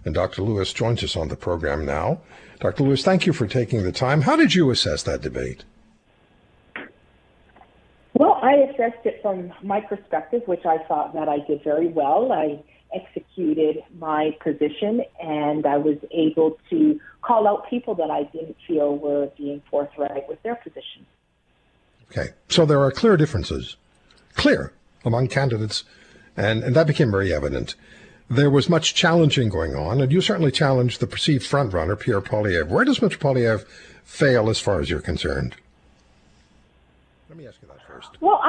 And Dr. Lewis joins us on the program now. Dr. Lewis, thank you for taking the time. How did you assess that debate? Well, I assessed it from my perspective, which I thought that I did very well. I executed my position, and I was able to call out people that I didn't feel were being forthright with their position. Okay, so there are clear differences, among candidates, and that became very evident. There was much challenging going on, and you certainly challenged the perceived frontrunner, Pierre Poilievre. Where does Mr. Poilievre fail as far as you're concerned? Let me ask you that first. Well,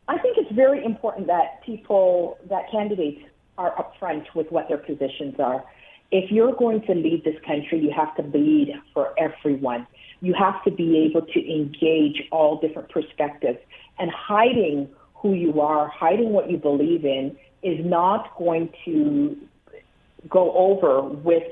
I think it's very important that candidates are upfront with what their positions are. If you're going to lead this country, you have to lead for everyone. You have to be able to engage all different perspectives. And hiding who you are, hiding what you believe in, is not going to go over with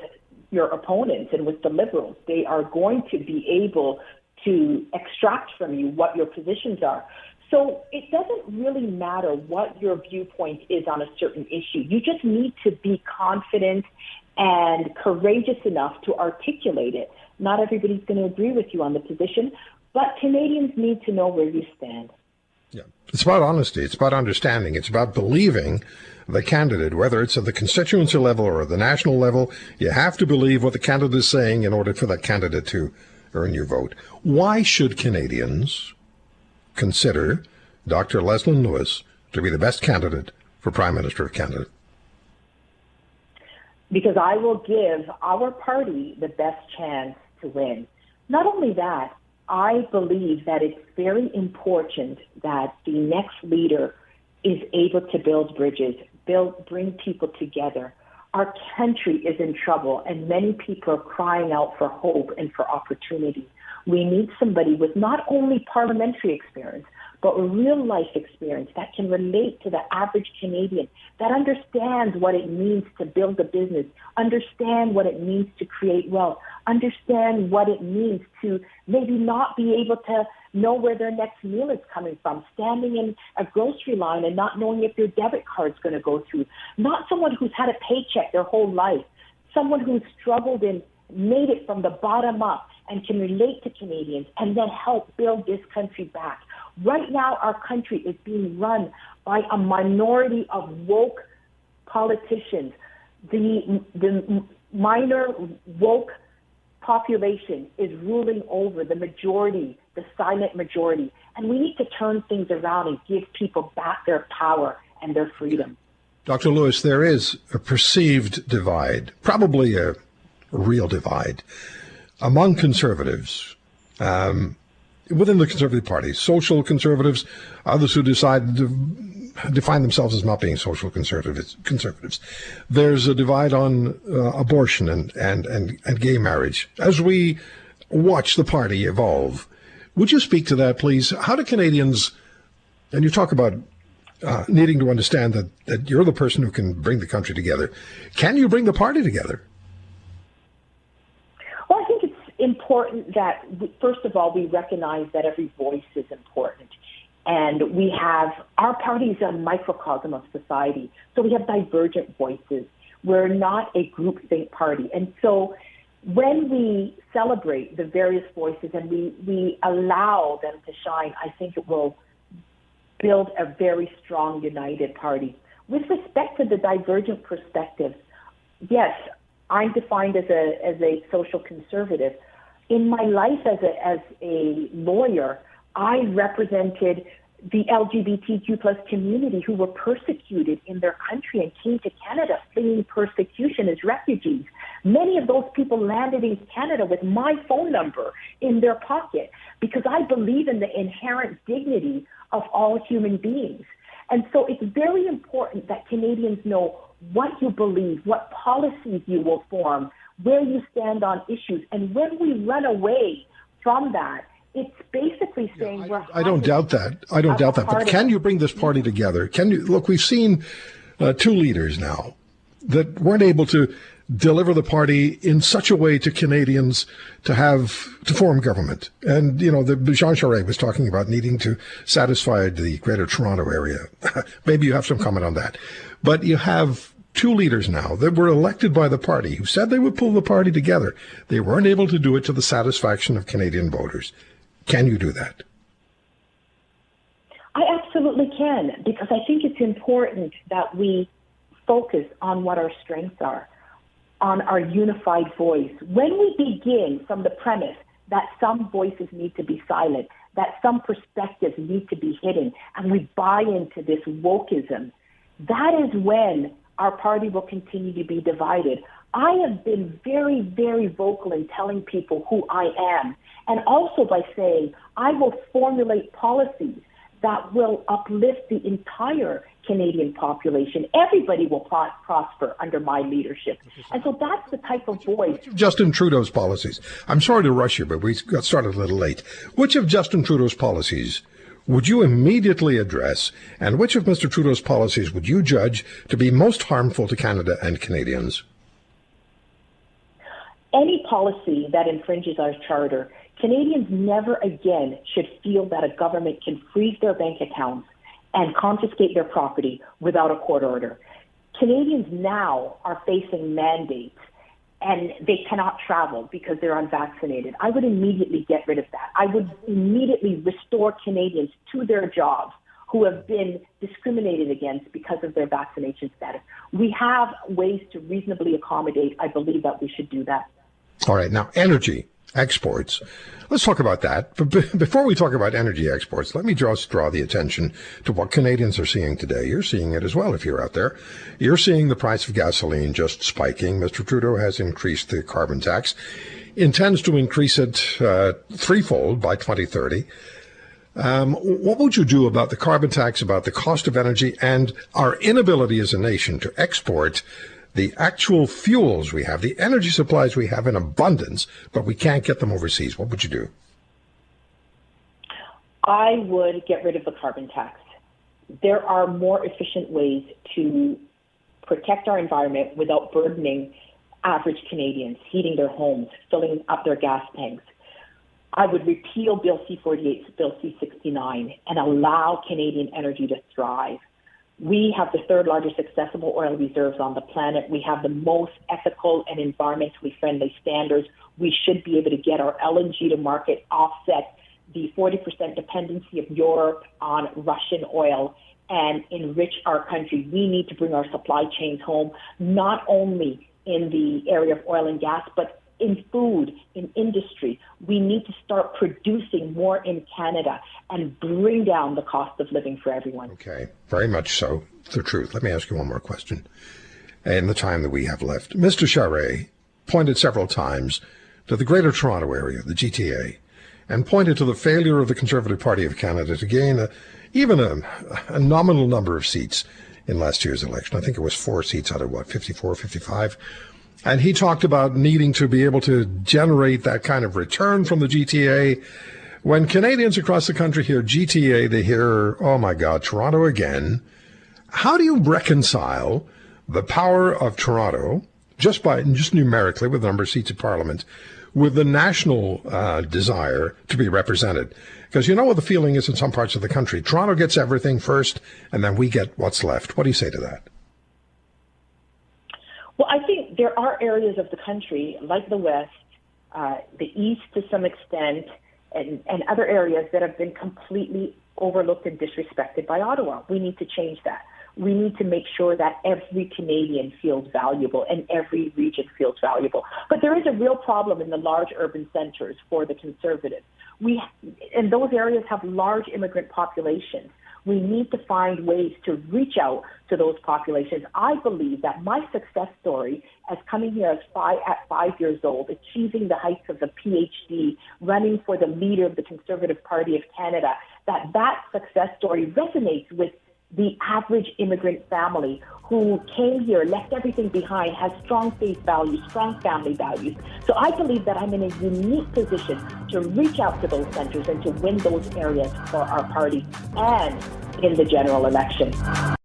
your opponents and with the Liberals. They are going to be able to extract from you what your positions are. So it doesn't really matter what your viewpoint is on a certain issue. You just need to be confident and courageous enough to articulate it. Not everybody's going to agree with you on the position, but Canadians need to know where you stand. Yeah, it's about honesty. It's about understanding. It's about believing the candidate, whether it's at the constituency level or at the national level. You have to believe what the candidate is saying in order for that candidate to earn your vote. Why should Canadians consider Dr. Leslyn Lewis to be the best candidate for Prime Minister of Canada? Because I will give our party the best chance to win. Not only that, I believe that it's very important that the next leader is able to build bridges, bring people together. Our country is in trouble, and many people are crying out for hope and for opportunity. We need somebody with not only parliamentary experience, but real life experience that can relate to the average Canadian, that understands what it means to build a business, understand what it means to create wealth, understand what it means to maybe not be able to know where their next meal is coming from, standing in a grocery line and not knowing if your debit card's going to go through. Not someone who's had a paycheck their whole life, someone who's struggled and made it from the bottom up and can relate to Canadians and then help build this country back. Right now, our country is being run by a minority of woke politicians. The minor woke population is ruling over the majority, the silent majority. And we need to turn things around and give people back their power and their freedom. Dr. Lewis, there is a perceived divide, probably a real divide, among conservatives, within the Conservative Party, social conservatives, others who decide to define themselves as not being social conservatives. There's a divide on abortion and gay marriage. As we watch the party evolve, would you speak to that, please? How do Canadians, and you talk about needing to understand that you're the person who can bring the country together. Can you bring the party together? Well, I think it's important that, first of all, we recognize that every voice is important. And we have, our party is a microcosm of society. So we have divergent voices. We're not a groupthink party. And so when we celebrate the various voices and we allow them to shine, I think it will build a very strong, united party. With respect to the divergent perspectives, yes, I'm defined as a social conservative. In my life as a lawyer, I represented the LGBTQ plus community who were persecuted in their country and came to Canada fleeing persecution as refugees. Many of those people landed in Canada with my phone number in their pocket because I believe in the inherent dignity of all human beings. And so it's very important that Canadians know what you believe, what policies you will form, where you stand on issues. And when we run away from that, it's basically saying I don't doubt that. I don't doubt that. But can you bring this party together? Can you look? We've seen two leaders now that weren't able to deliver the party in such a way to Canadians to form government. And, you know, Jean Charest was talking about needing to satisfy the Greater Toronto area. Maybe you have some comment on that. But you have two leaders now that were elected by the party who said they would pull the party together. They weren't able to do it to the satisfaction of Canadian voters. Can you do that? I absolutely can, because I think it's important that we focus on what our strengths are, on our unified voice. When we begin from the premise that some voices need to be silent, that some perspectives need to be hidden, and we buy into this wokeism, that is when our party will continue to be divided. I have been very, very vocal in telling people who I am, and also by saying I will formulate policies that will uplift the entire Canadian population. Everybody will prosper under my leadership. And so that's the type of voice. Justin Trudeau's policies. I'm sorry to rush you, but we got started a little late. Which of Justin Trudeau's policies would you immediately address, and which of Mr. Trudeau's policies would you judge to be most harmful to Canada and Canadians? Any policy that infringes our charter, Canadians never again should feel that a government can freeze their bank accounts and confiscate their property without a court order. Canadians now are facing mandates, and they cannot travel because they're unvaccinated. I would immediately get rid of that. I would immediately restore Canadians to their jobs who have been discriminated against because of their vaccination status. We have ways to reasonably accommodate. I believe that we should do that. All right. Now, energy exports. Let's talk about that. But before we talk about energy exports, let me just draw the attention to what Canadians are seeing today. You're seeing it as well if you're out there. You're seeing the price of gasoline just spiking. Mr. Trudeau has increased the carbon tax, intends to increase it threefold by 2030. What would you do about the carbon tax, about the cost of energy, and our inability as a nation to export the actual fuels we have, the energy supplies we have in abundance, but we can't get them overseas? What would you do? I would get rid of the carbon tax. There are more efficient ways to protect our environment without burdening average Canadians, heating their homes, filling up their gas tanks. I would repeal Bill C-48, Bill C-69, and allow Canadian energy to thrive. We have the third largest accessible oil reserves on the planet. We have the most ethical and environmentally friendly standards. We should be able to get our LNG to market, offset the 40% dependency of Europe on Russian oil, and enrich our country. We need to bring our supply chains home, not only in the area of oil and gas, but in food, in industry. We need to start producing more in Canada and bring down the cost of living for everyone. Okay, very much so. The truth. Let me ask you one more question in the time that we have left. Mr. Charest pointed several times to the Greater Toronto Area, the GTA, and pointed to the failure of the Conservative Party of Canada to gain even a nominal number of seats in last year's election. I think it was 4 seats out of 54, 55. And he talked about needing to be able to generate that kind of return from the GTA. When Canadians across the country hear GTA, they hear, oh my God, Toronto again. How do you reconcile the power of Toronto, just numerically with the number of seats in Parliament, with the national desire to be represented? Because you know what the feeling is in some parts of the country. Toronto gets everything first, and then we get what's left. What do you say to that? Well, I think there are areas of the country, like the West, the East to some extent, and other areas that have been completely overlooked and disrespected by Ottawa. We need to change that. We need to make sure that every Canadian feels valuable and every region feels valuable. But there is a real problem in the large urban centers for the Conservatives. And those areas have large immigrant populations. We need to find ways to reach out to those populations. I believe that my success story as coming here at 5 years old, achieving the heights of a PhD, running for the leader of the Conservative Party of Canada, that success story resonates with the average immigrant family who came here, left everything behind, has strong faith values, strong family values. So I believe that I'm in a unique position to reach out to those centers and to win those areas for our party and in the general election.